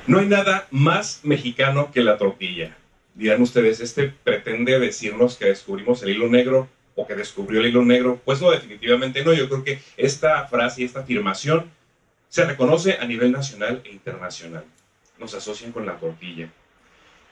No hay nada más mexicano que la tortilla. Dirán ustedes, ¿este pretende decirnos que descubrimos el hilo negro o que descubrió el hilo negro? Pues no, definitivamente no. Yo creo que esta frase y esta afirmación se reconoce a nivel nacional e internacional. Nos asocian con la tortilla.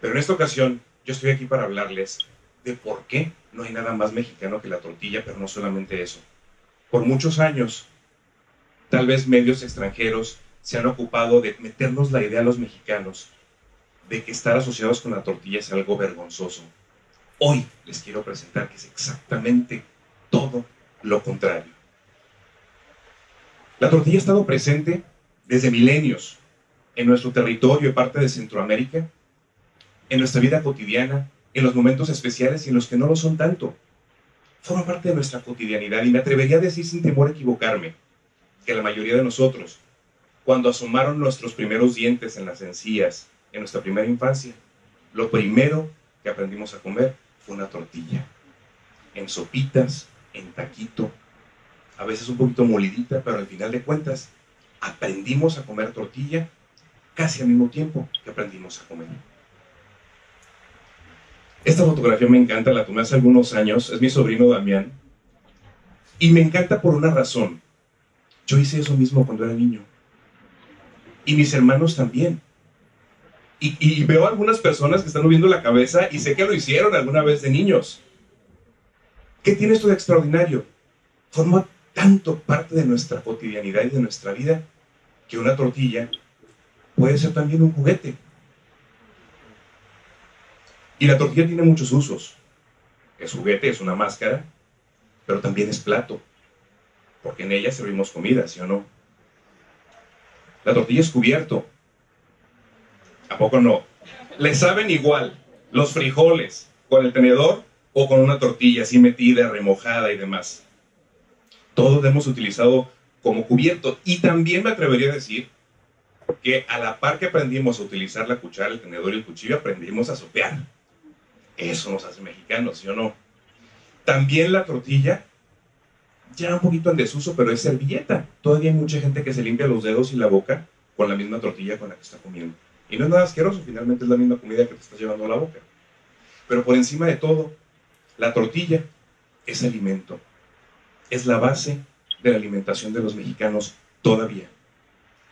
Pero en esta ocasión, yo estoy aquí para hablarles de por qué no hay nada más mexicano que la tortilla, pero no solamente eso. Por muchos años, tal vez medios extranjeros se han ocupado de meternos la idea a los mexicanos de que estar asociados con la tortilla es algo vergonzoso. Hoy les quiero presentar que es exactamente todo lo contrario. La tortilla ha estado presente desde milenios en nuestro territorio y parte de Centroamérica, en nuestra vida cotidiana, en los momentos especiales y en los que no lo son tanto. Forma parte de nuestra cotidianidad y me atrevería a decir sin temor a equivocarme que la mayoría de nosotros, cuando asomaron nuestros primeros dientes en las encías, en nuestra primera infancia, lo primero que aprendimos a comer fue una tortilla. En sopitas, en taquito, a veces un poquito molidita, pero al final de cuentas, aprendimos a comer tortilla casi al mismo tiempo que aprendimos a comer. Esta fotografía me encanta, la tomé hace algunos años, es mi sobrino Damián, y me encanta por una razón. Yo hice eso mismo cuando era niño. Y mis hermanos también. Y veo a algunas personas que están moviendo la cabeza y sé que lo hicieron alguna vez de niños. ¿Qué tiene esto de extraordinario? Forma tanto parte de nuestra cotidianidad y de nuestra vida que una tortilla puede ser también un juguete. Y la tortilla tiene muchos usos. Es juguete, es una máscara, pero también es plato, porque en ella servimos comida, ¿sí o no? La tortilla es cubierto. ¿A poco no? Le saben igual los frijoles con el tenedor o con una tortilla así metida, remojada y demás. Todos lo hemos utilizado como cubierto. Y también me atrevería a decir que a la par que aprendimos a utilizar la cuchara, el tenedor y el cuchillo, aprendimos a sopear. Eso nos hace mexicanos, ¿sí o no? También la tortilla, ya un poquito en desuso, pero es servilleta. Todavía hay mucha gente que se limpia los dedos y la boca con la misma tortilla con la que está comiendo. Y no es nada asqueroso, finalmente es la misma comida que te estás llevando a la boca. Pero por encima de todo, la tortilla es alimento. Es la base de la alimentación de los mexicanos todavía.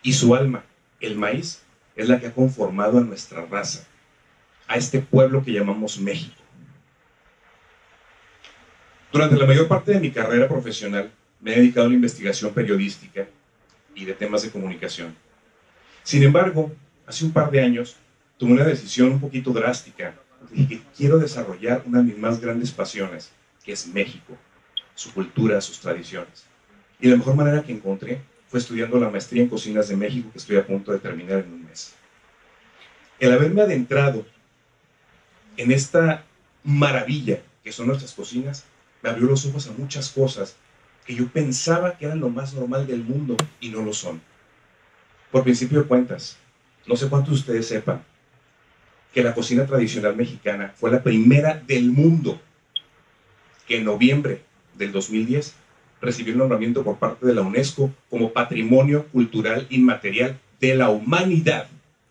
Y su alma, el maíz, es la que ha conformado a nuestra raza, a este pueblo que llamamos México. Durante la mayor parte de mi carrera profesional me he dedicado a la investigación periodística y de temas de comunicación. Sin embargo, hace un par de años tomé una decisión un poquito drástica. Dije que quiero desarrollar una de mis más grandes pasiones, que es México, su cultura, sus tradiciones. Y la mejor manera que encontré fue estudiando la maestría en cocinas de México, que estoy a punto de terminar en un mes. El haberme adentrado en esta maravilla que son nuestras cocinas, me abrió los ojos a muchas cosas que yo pensaba que eran lo más normal del mundo y no lo son. Por principio de cuentas, no sé cuántos de ustedes sepan que la cocina tradicional mexicana fue la primera del mundo que en noviembre del 2010 recibió el nombramiento por parte de la UNESCO como Patrimonio Cultural Inmaterial de la Humanidad.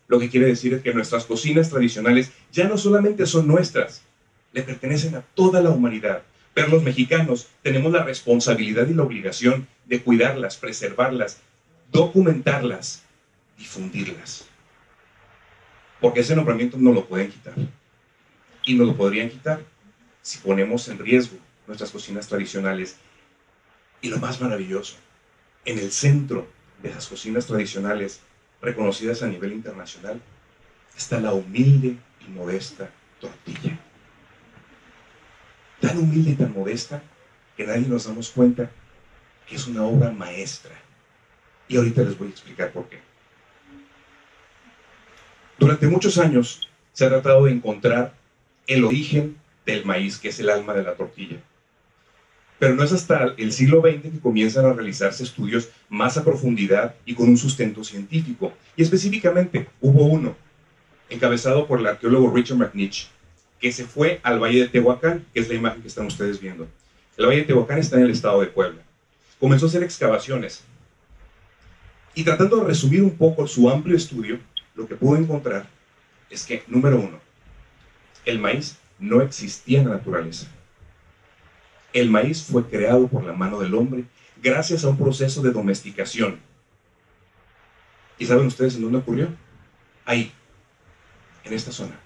Lo que quiere decir es que nuestras cocinas tradicionales ya no solamente son nuestras, le pertenecen a toda la humanidad. Pero los mexicanos tenemos la responsabilidad y la obligación de cuidarlas, preservarlas, documentarlas, difundirlas. Porque ese nombramiento no lo pueden quitar. Y no lo podrían quitar si ponemos en riesgo nuestras cocinas tradicionales. Y lo más maravilloso, en el centro de esas cocinas tradicionales reconocidas a nivel internacional, está la humilde y modesta tortilla. Tan humilde y tan modesta que nadie nos damos cuenta que es una obra maestra. Y ahorita les voy a explicar por qué. Durante muchos años se ha tratado de encontrar el origen del maíz, que es el alma de la tortilla. Pero no es hasta el siglo XX que comienzan a realizarse estudios más a profundidad y con un sustento científico. Y específicamente hubo uno, encabezado por el arqueólogo Richard McNish, que se fue al Valle de Tehuacán, que es la imagen que están ustedes viendo. El Valle de Tehuacán está en el estado de Puebla. Comenzó a hacer excavaciones. Y tratando de resumir un poco su amplio estudio, lo que pudo encontrar es que, número uno, el maíz no existía en la naturaleza. El maíz fue creado por la mano del hombre gracias a un proceso de domesticación. ¿Y saben ustedes en dónde ocurrió? Ahí, en esta zona,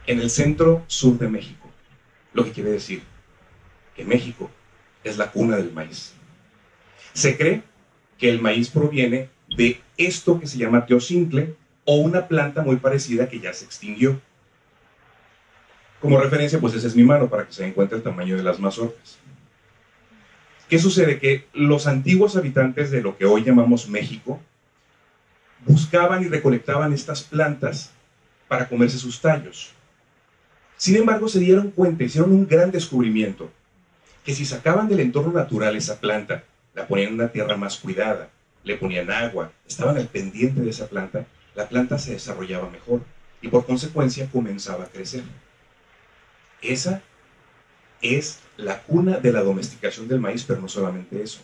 en el centro sur de México. Lo que quiere decir que México es la cuna del maíz. Se cree que el maíz proviene de esto que se llama teocincle, o una planta muy parecida que ya se extinguió. Como referencia, pues esa es mi mano para que se den cuenta el tamaño de las mazorcas. ¿Qué sucede? Que los antiguos habitantes de lo que hoy llamamos México buscaban y recolectaban estas plantas para comerse sus tallos. Sin embargo, se dieron cuenta, hicieron un gran descubrimiento, que si sacaban del entorno natural esa planta, la ponían en una tierra más cuidada, le ponían agua, estaban al pendiente de esa planta, la planta se desarrollaba mejor y por consecuencia comenzaba a crecer. Esa es la cuna de la domesticación del maíz, pero no solamente eso,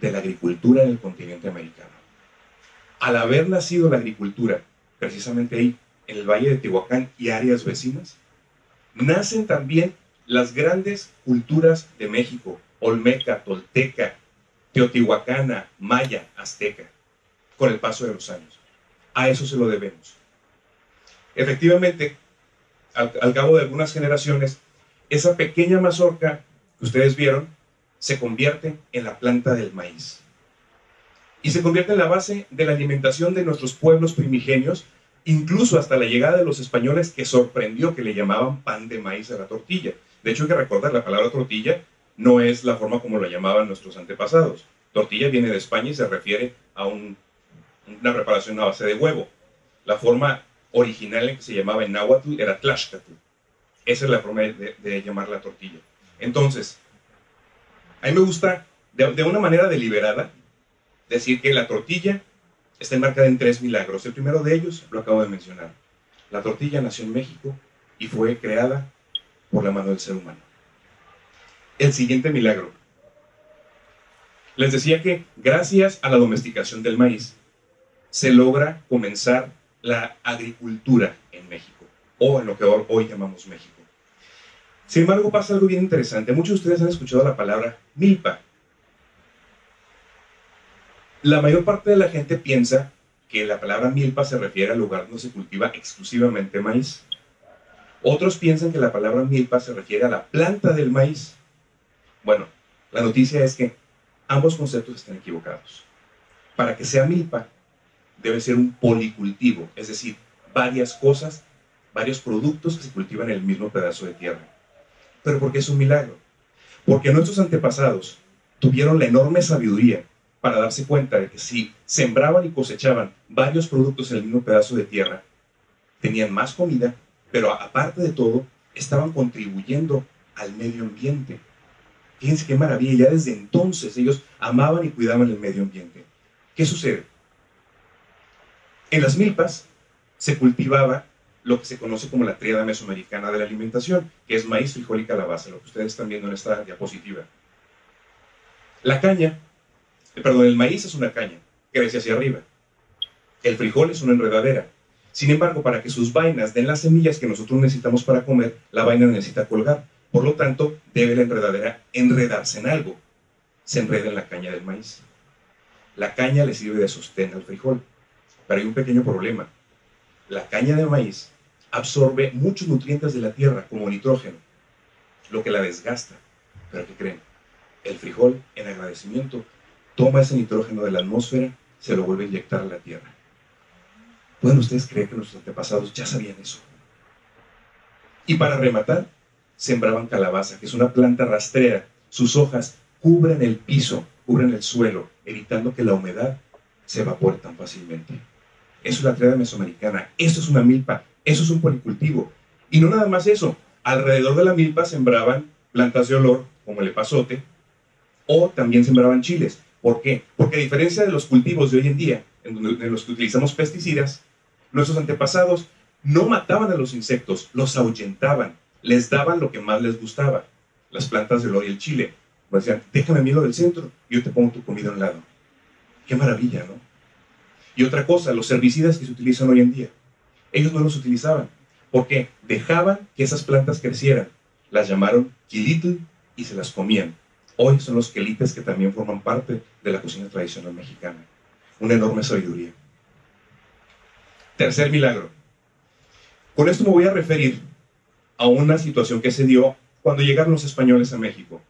de la agricultura en el continente americano. Al haber nacido la agricultura, precisamente ahí, en el Valle de Tehuacán y áreas vecinas, nacen también las grandes culturas de México: olmeca, tolteca, teotihuacana, maya, azteca, con el paso de los años. A eso se lo debemos. Efectivamente, al cabo de algunas generaciones, esa pequeña mazorca que ustedes vieron se convierte en la planta del maíz. Y se convierte en la base de la alimentación de nuestros pueblos primigenios, incluso hasta la llegada de los españoles, que sorprendió que le llamaban pan de maíz a la tortilla. De hecho, hay que recordar, la palabra tortilla no es la forma como lo llamaban nuestros antepasados. Tortilla viene de España y se refiere a una preparación a base de huevo. La forma original en que se llamaba en náhuatl era tlaxcatl. Esa es la forma de llamar la tortilla. Entonces, a mí me gusta, de una manera deliberada, decir que la tortilla está enmarcada en 3 milagros. El primero de ellos lo acabo de mencionar. La tortilla nació en México y fue creada por la mano del ser humano. El siguiente milagro. Les decía que gracias a la domesticación del maíz se logra comenzar la agricultura en México, o en lo que hoy llamamos México. Sin embargo, pasa algo bien interesante. Muchos de ustedes han escuchado la palabra milpa. La mayor parte de la gente piensa que la palabra milpa se refiere al lugar donde se cultiva exclusivamente maíz. Otros piensan que la palabra milpa se refiere a la planta del maíz. Bueno, la noticia es que ambos conceptos están equivocados. Para que sea milpa, debe ser un policultivo, es decir, varias cosas, varios productos que se cultivan en el mismo pedazo de tierra. ¿Pero por qué es un milagro? Porque nuestros antepasados tuvieron la enorme sabiduría para darse cuenta de que si sembraban y cosechaban varios productos en el mismo pedazo de tierra, tenían más comida, pero aparte de todo, estaban contribuyendo al medio ambiente. Fíjense qué maravilla, ya desde entonces ellos amaban y cuidaban el medio ambiente. ¿Qué sucede? En las milpas se cultivaba lo que se conoce como la tríada mesoamericana de la alimentación, que es maíz, frijol y calabaza, lo que ustedes están viendo en esta diapositiva. El maíz es una caña, crece hacia arriba. El frijol es una enredadera. Sin embargo, para que sus vainas den las semillas que nosotros necesitamos para comer, la vaina necesita colgar. Por lo tanto, debe la enredadera enredarse en algo. Se enreda en la caña del maíz. La caña le sirve de sostén al frijol. Pero hay un pequeño problema. La caña de maíz absorbe muchos nutrientes de la tierra, como nitrógeno, lo que la desgasta. ¿Pero qué creen? El frijol, en agradecimiento, toma ese nitrógeno de la atmósfera, se lo vuelve a inyectar a la tierra. ¿Pueden ustedes creer que nuestros antepasados ya sabían eso? Y para rematar, sembraban calabaza, que es una planta rastrera. Sus hojas cubren el piso, cubren el suelo, evitando que la humedad se evapore tan fácilmente. Eso es la tríada mesoamericana, eso es una milpa, eso es un policultivo. Y no nada más eso, alrededor de la milpa sembraban plantas de olor, como el epazote, o también sembraban chiles. ¿Por qué? Porque a diferencia de los cultivos de hoy en día, en los que utilizamos pesticidas, nuestros antepasados no mataban a los insectos, los ahuyentaban, les daban lo que más les gustaba, las plantas de olor y el chile. Pues decían, déjame a mí lo del centro, y yo te pongo tu comida a un lado. Qué maravilla, ¿no? Y otra cosa, los herbicidas que se utilizan hoy en día, ellos no los utilizaban, porque dejaban que esas plantas crecieran. Las llamaron quilitl y se las comían. Hoy son los quelites que también forman parte de la cocina tradicional mexicana. Una enorme sabiduría. Tercer milagro. Con esto me voy a referir a una situación que se dio cuando llegaron los españoles a México.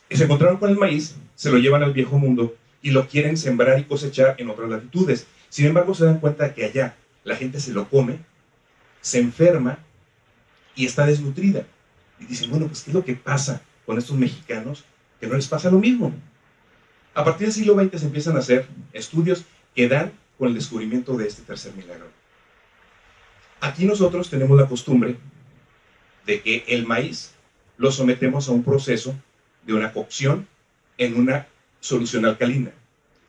Se encontraron con el maíz, se lo llevan al viejo mundo y lo quieren sembrar y cosechar en otras latitudes. Sin embargo, se dan cuenta de que allá la gente se lo come, se enferma y está desnutrida. Y dicen, bueno, pues ¿qué es lo que pasa con estos mexicanos que no les pasa lo mismo? A partir del siglo XX se empiezan a hacer estudios que dan con el descubrimiento de este tercer milagro. Aquí nosotros tenemos la costumbre de que el maíz lo sometemos a un proceso de una cocción en una solución alcalina,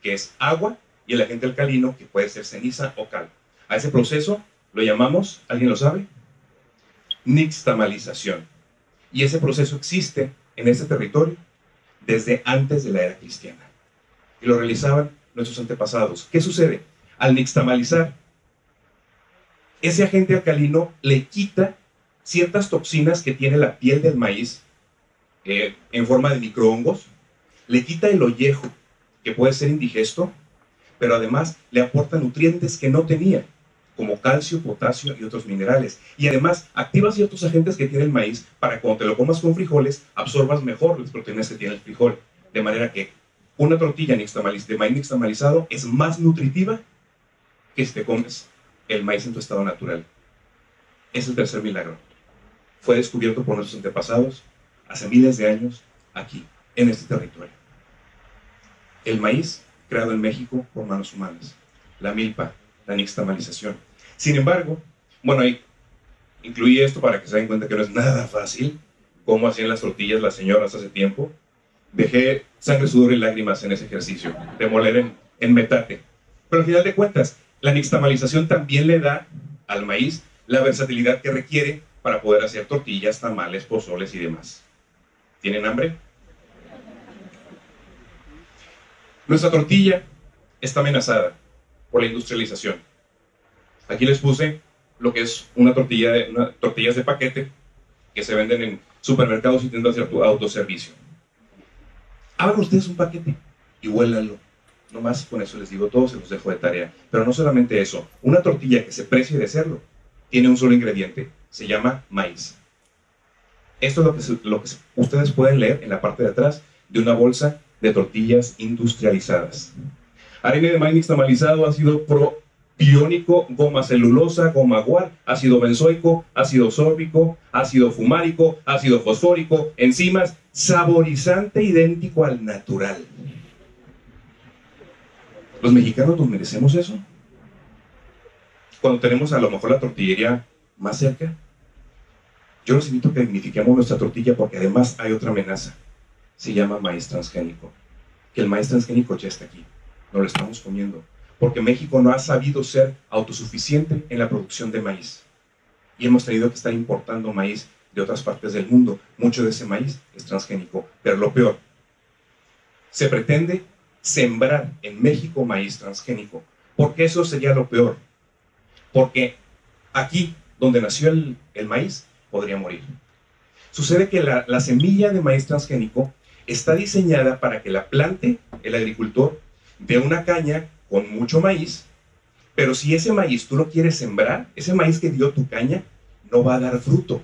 que es agua y el agente alcalino, que puede ser ceniza o cal. A ese proceso lo llamamos, ¿alguien lo sabe? Nixtamalización. Y ese proceso existe en este territorio desde antes de la era cristiana. Y lo realizaban nuestros antepasados. ¿Qué sucede? Al nixtamalizar, ese agente alcalino le quita ciertas toxinas que tiene la piel del maíz en forma de microhongos, le quita el ollejo, que puede ser indigesto, pero además le aporta nutrientes que no tenía, como calcio, potasio y otros minerales. Y además activa ciertos agentes que tiene el maíz para que cuando te lo comas con frijoles, absorbas mejor las proteínas que tiene el frijol. De manera que una tortilla de maíz nixtamalizado es más nutritiva que si te comes el maíz en tu estado natural. Es el tercer milagro. Fue descubierto por nuestros antepasados hace miles de años aquí, en este territorio. El maíz creado en México por manos humanas. La milpa, la nixtamalización. Sin embargo, bueno, ahí incluí esto para que se den cuenta que no es nada fácil, como hacían las tortillas las señoras hace tiempo. Dejé sangre, sudor y lágrimas en ese ejercicio, de moler en metate. Pero al final de cuentas, la nixtamalización también le da al maíz la versatilidad que requiere para poder hacer tortillas, tamales, pozoles y demás. ¿Tienen hambre? Nuestra tortilla está amenazada por la industrialización. Aquí les puse lo que es tortillas de paquete que se venden en supermercados y tiendas de autoservicio. Abran ustedes un paquete y huélanlo. Nomás con eso les digo todo, se los dejo de tarea. Pero no solamente eso, una tortilla que se precie de serlo tiene un solo ingrediente, se llama maíz. Esto es lo que ustedes pueden leer en la parte de atrás de una bolsa de tortillas industrializadas. Harina de maíz nixtamalizado, ácido propiónico, goma celulosa, goma guar, ácido benzoico, ácido sórbico, ácido fumárico, ácido fosfórico, enzimas, saborizante idéntico al natural. ¿Los mexicanos nos merecemos eso? Cuando tenemos a lo mejor la tortillería más cerca, yo los invito a que dignifiquemos nuestra tortilla porque además hay otra amenaza. Se llama maíz transgénico. Que el maíz transgénico ya está aquí. Nos lo estamos comiendo. Porque México no ha sabido ser autosuficiente en la producción de maíz. Y hemos tenido que estar importando maíz de otras partes del mundo. Mucho de ese maíz es transgénico. Pero lo peor, se pretende sembrar en México maíz transgénico. ¿Por qué eso sería lo peor? Porque aquí, donde nació el maíz, podría morir. Sucede que la semilla de maíz transgénico está diseñada para que la plante el agricultor de una caña con mucho maíz, pero si ese maíz tú lo quieres sembrar, ese maíz que dio tu caña, no va a dar fruto.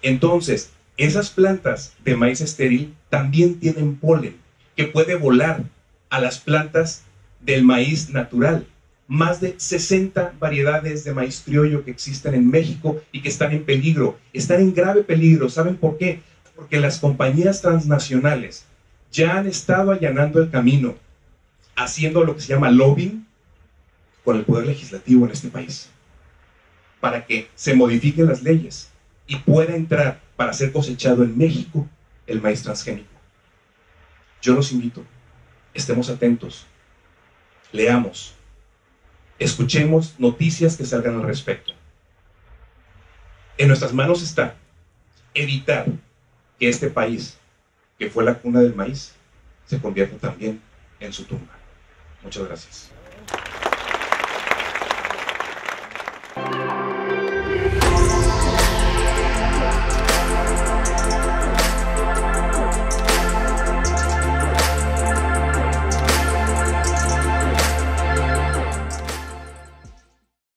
Entonces, esas plantas de maíz estéril también tienen polen que puede volar a las plantas del maíz natural. Más de 60 variedades de maíz criollo que existen en México y que están en peligro, están en grave peligro. ¿Saben por qué? Porque las compañías transnacionales ya han estado allanando el camino, haciendo lo que se llama lobbying con el poder legislativo en este país, para que se modifiquen las leyes y pueda entrar para ser cosechado en México el maíz transgénico. Yo los invito, estemos atentos, leamos, escuchemos noticias que salgan al respecto. En nuestras manos está evitar que este país, que fue la cuna del maíz, se convierta también en su tumba. Muchas gracias.